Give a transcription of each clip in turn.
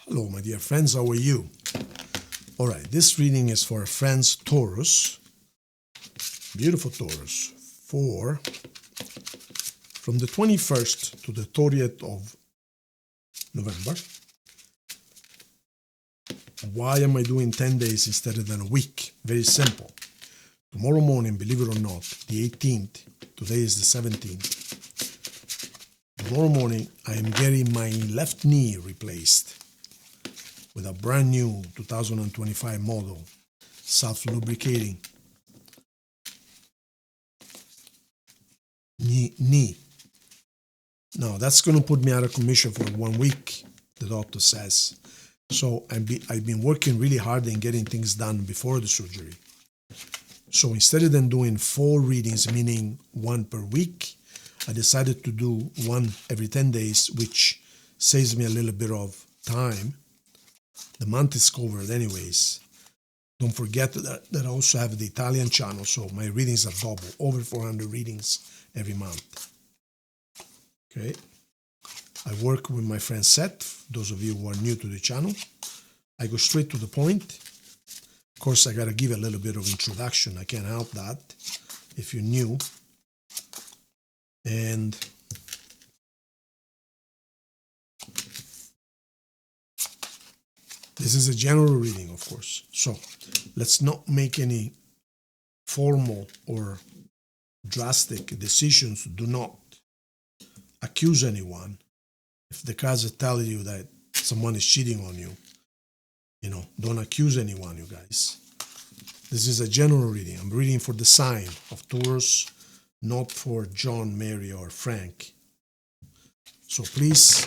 Hello, my dear friends, how are you? All right, this reading is for friends Taurus, beautiful Taurus, from the 21st to the 30th of November. Why am I doing 10 days instead of a week? Very simple. Tomorrow morning, believe it or not, the 18th, today is the 17th. Tomorrow morning, I am getting my left knee replaced with a brand new 2025 model, self-lubricating knee. Now, that's going to put me out of commission for 1 week, the doctor says. So I've been working really hard in getting things done before the surgery. So instead of doing 4 readings, meaning 1 per week, I decided to do 1 every 10 days, which saves me a little bit of time. The month is covered anyways. Don't forget that I also have the Italian channel, so my readings are double, over 400 readings every month. Okay. I work with my friend Seth, those of you who are new to the channel. I go straight to the point. Of course, I got to give a little bit of introduction. I can't help that if you're new. And this is a general reading, of course. So let's not make any formal or drastic decisions. Do not accuse anyone. If the cards tell you that someone is cheating on you, don't accuse anyone, you guys. This is a general reading. I'm reading for the sign of Taurus, not for John, Mary, or Frank. So please,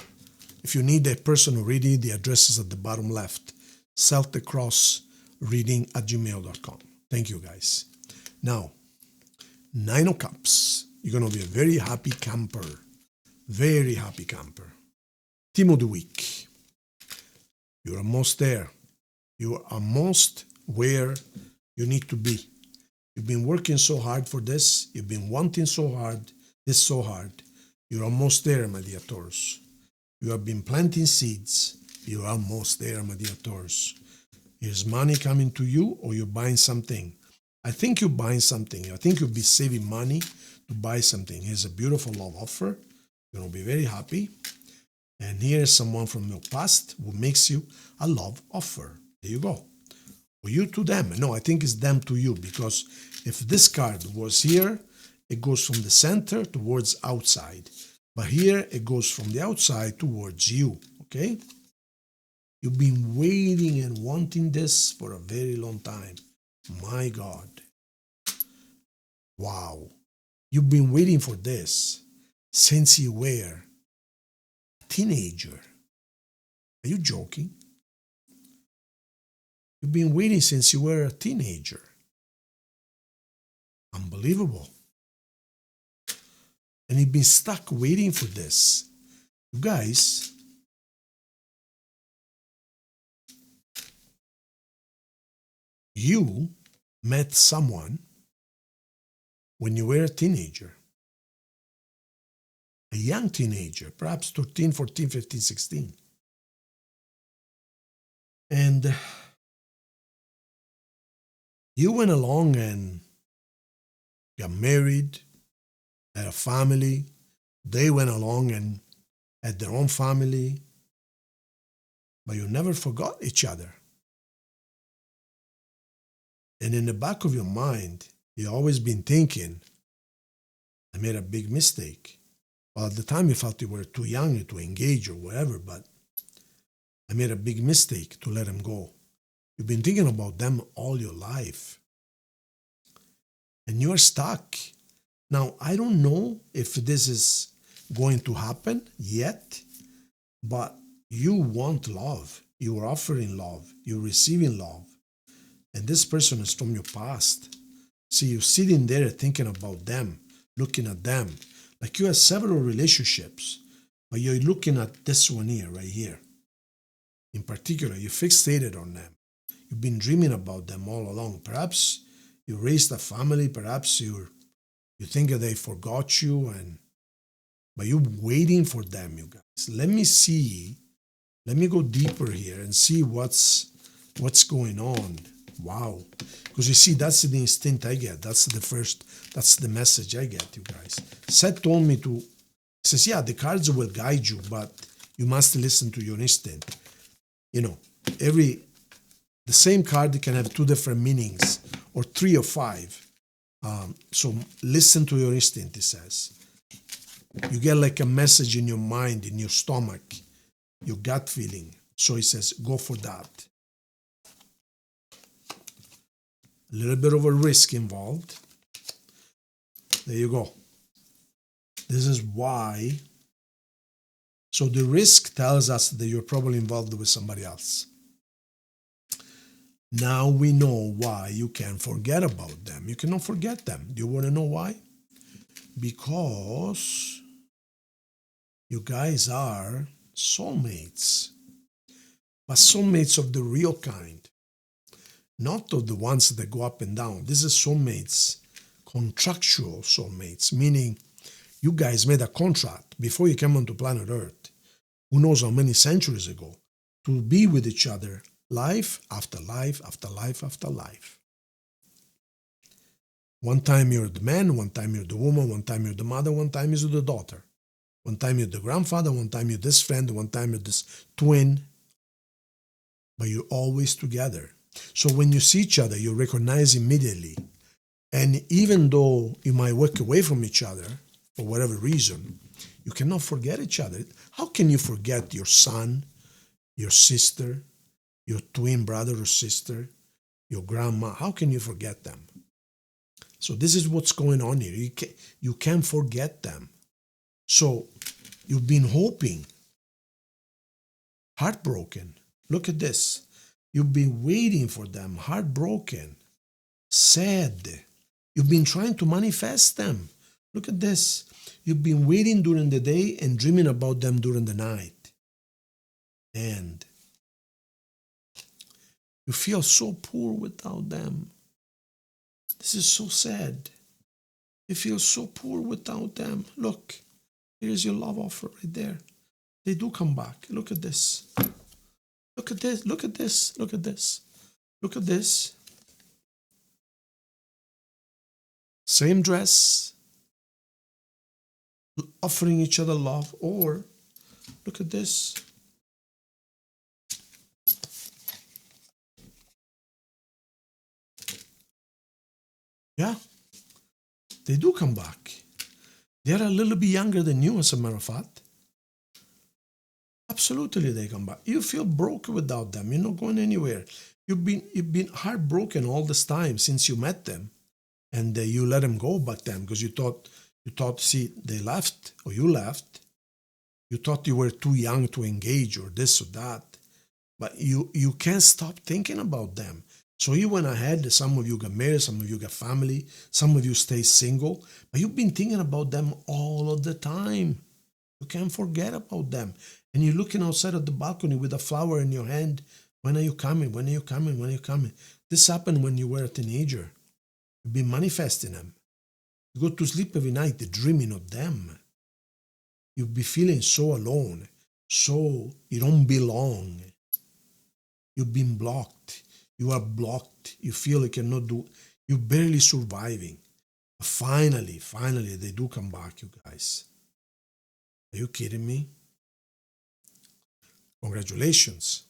if you need a personal reading, the address is at the bottom left, CelticCrossReading@gmail.com. Thank you, guys. Now, 9 of Cups. You're going to be a very happy camper. Very happy camper. Team of the week. You're almost there. You're almost where you need to be. You've been working so hard for this. You've been wanting so hard. You're almost there, my dear Taurus. You have been planting seeds. You're almost there, my dear Taurus. Here's money coming to you, or you're buying something. I think you're buying something. I think you'll be saving money to buy something. Here's a beautiful love offer. You're going to be very happy. And here's someone from your past who makes you a love offer. There you go. Or you to them. No, I think it's them to you, because if this card was here, it goes from the center towards outside. But here, it goes from the outside towards you, okay? You've been waiting and wanting this for a very long time. My God. Wow. You've been waiting for this since you were a teenager. Are you joking? You've been waiting since you were a teenager. Unbelievable. And you've been stuck waiting for this. You guys, you met someone when you were a teenager. A young teenager, perhaps 13, 14, 15, 16. And you went along and got married, had a family. They went along and had their own family. But you never forgot each other. And in the back of your mind, you've always been thinking, I made a big mistake. Well, at the time you felt you were too young to engage or whatever, but I made a big mistake to let him go. You've been thinking about them all your life. And you're stuck. Now, I don't know if this is going to happen yet, but you want love. You're offering love. You're receiving love. And this person is from your past. See, you're sitting there thinking about them, looking at them. Like you have several relationships, but you're looking at this one here, right here. In particular, you're fixated on them. You've been dreaming about them all along. Perhaps you raised a family. Perhaps you think that they forgot you, but you're waiting for them, you guys. Let me see Let me go deeper here and see what's going on. Wow. Because you see, that's the instinct I get. That's the message I get, you guys. Seth told me to, says, yeah, the cards will guide you, but you must listen to your instinct. You know, the same card can have two different meanings, or three or five. So listen to your instinct, he says. You get like a message in your mind, in your stomach, your gut feeling. So he says, go for that. A little bit of a risk involved. There you go. This is why. So the risk tells us that you're probably involved with somebody else. Now we know why you can forget about them. You cannot forget them. Do you want to know why? Because you guys are soulmates. But soulmates of the real kind. Not of the ones that go up and down. This is soulmates, contractual soulmates, meaning you guys made a contract before you came onto planet Earth, who knows how many centuries ago, to be with each other life after life after life after life. One time you're the man, one time you're the woman, one time you're the mother, one time you're the daughter. One time you're the grandfather, one time you're this friend, one time you're this twin. But you're always together. So when you see each other, you recognize immediately. And even though you might walk away from each other for whatever reason, you cannot forget each other. How can you forget your son, your sister, your twin brother or sister, your grandma? How can you forget them? So this is what's going on here. You can't forget them. So you've been hoping, heartbroken. Look at this. You've been waiting for them, heartbroken, sad. You've been trying to manifest them. Look at this. You've been waiting during the day and dreaming about them during the night. And you feel so poor without them. This is so sad. You feel so poor without them. Look, here's your love offer right there. They do come back. Look at this. Look at this. Look at this. Look at this. Look at this. Same dress, offering each other love, or look at this. Yeah, they do come back. They're a little bit younger than you, as a matter of fact. Absolutely, they come back. You feel broke without them. You're not going anywhere. You've been heartbroken all this time since you met them, and you let them go back then because you thought, see, they left or you left. You thought you were too young to engage or this or that, but you can't stop thinking about them. So you went ahead. Some of you got married, some of you got family, some of you stay single, but you've been thinking about them all of the time. You can't forget about them. And you're looking outside of the balcony with a flower in your hand. When are you coming? When are you coming? When are you coming? This happened when you were a teenager. You've been manifesting them. You go to sleep every night dreaming of them. You'll be feeling so alone, so you don't belong. You've been blocked. You are blocked. You feel you cannot do, you're barely surviving. Finally, they do come back, you guys. Are you kidding me? Congratulations.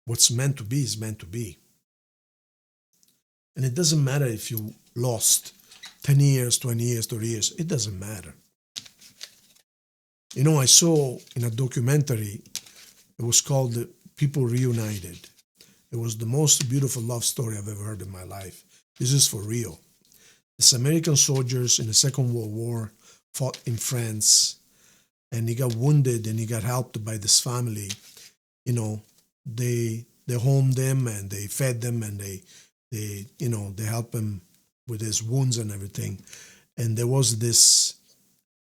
What's meant to be is meant to be. And it doesn't matter if you lost 10 years, 20 years, 30 years. It doesn't matter. You know, I saw in a documentary, it was called People Reunited. It was the most beautiful love story I've ever heard in my life. This is for real. These American soldiers in the Second World War fought in France, and he got wounded and he got helped by this family. You know, they homed him and they fed them and they helped him with his wounds and everything. And there was this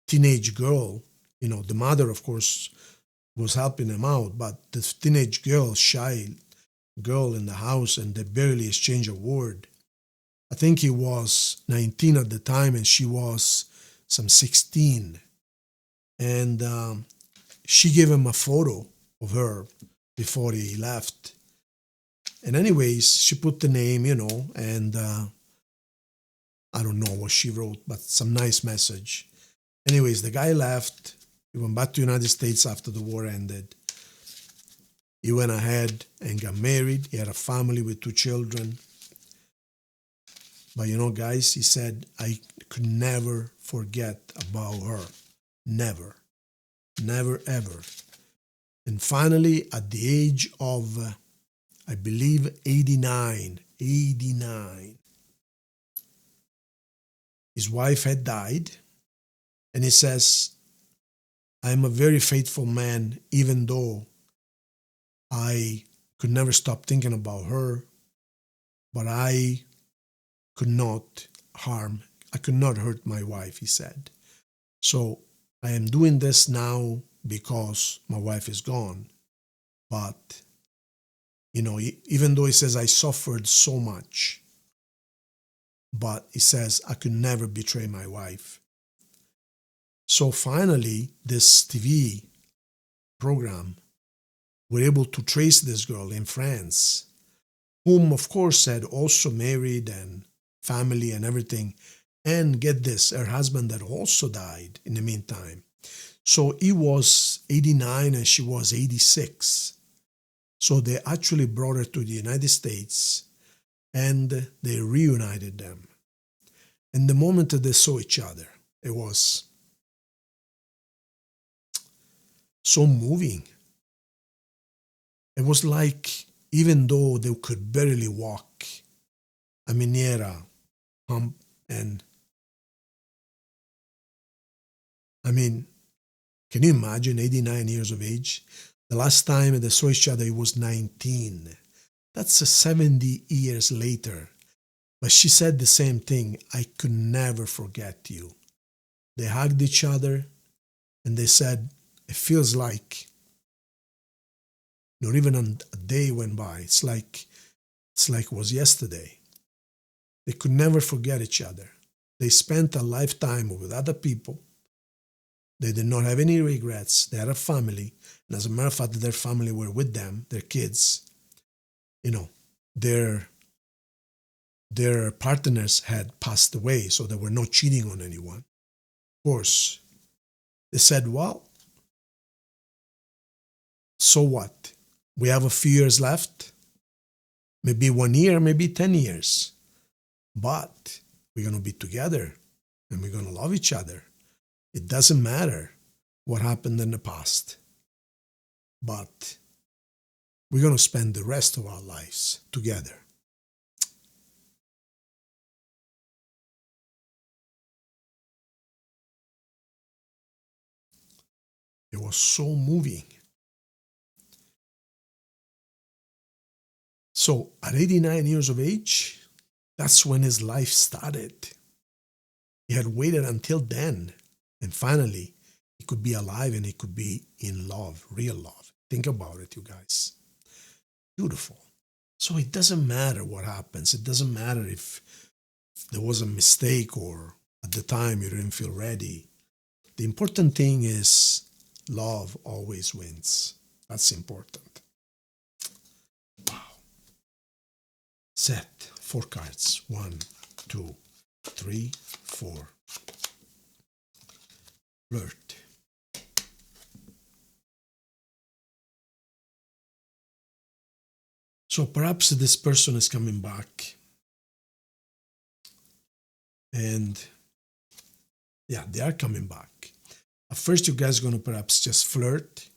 teenage girl, you know, the mother, of course, was helping him out, but the teenage girl, shy girl in the house, and they barely exchanged a word. I think he was 19 at the time and she was some 16. And she gave him a photo of her before he left. And anyways, she put the name, and I don't know what she wrote, but some nice message. Anyways, the guy left. He went back to the United States after the war ended. He went ahead and got married. He had a family with 2 children. But guys, he said, I could never forget about her. Never. Never, ever. And finally, at the age of, I believe, 89, his wife had died. And he says, I am a very faithful man, even though I could never stop thinking about her, but I could not hurt my wife, he said. So I am doing this now because my wife is gone. But, even though he says I suffered so much, but he says I could never betray my wife. So finally, this TV program were able to trace this girl in France, whom of course had also married and family and everything. And get this, her husband had also died in the meantime. So he was 89 and she was 86. So they actually brought her to the United States and they reunited them. And the moment that they saw each other, it was so moving. It was like, even though they could barely walk, a miniera, hump, and can you imagine 89 years of age? The last time they saw each other, he was 19. That's 70 years later. But she said the same thing, I could never forget you. They hugged each other and they said, it feels like not even a day went by. It's like it was yesterday. They could never forget each other. They spent a lifetime with other people. They did not have any regrets. They had a family. And as a matter of fact, their family were with them, their kids. Their partners had passed away, so they were not cheating on anyone. Of course, they said, well, so what? We have a few years left, maybe 1 year, maybe 10 years. But we're going to be together and we're going to love each other. It doesn't matter what happened in the past. But we're going to spend the rest of our lives together. It was so moving. So at 89 years of age, that's when his life started. He had waited until then, and finally, he could be alive and he could be in love, real love. Think about it, you guys. Beautiful. So it doesn't matter what happens. It doesn't matter if there was a mistake or at the time you didn't feel ready. The important thing is love always wins. That's important. Wow. Set 4 cards. 1, 2, 3, 4. Flirt. So perhaps this person is coming back. And yeah, they are coming back. At first, you guys are going to perhaps just flirt.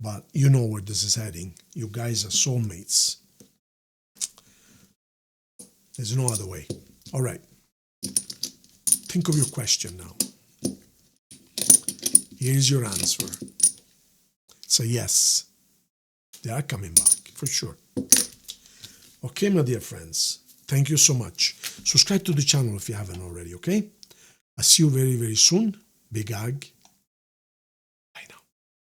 But you know where this is heading. You guys are soulmates. There's no other way. All right. Think of your question now. Here's your answer. Say yes. They are coming back, for sure. Okay, my dear friends. Thank you so much. Subscribe to the channel if you haven't already, okay? I'll see you very, very soon. Big hug.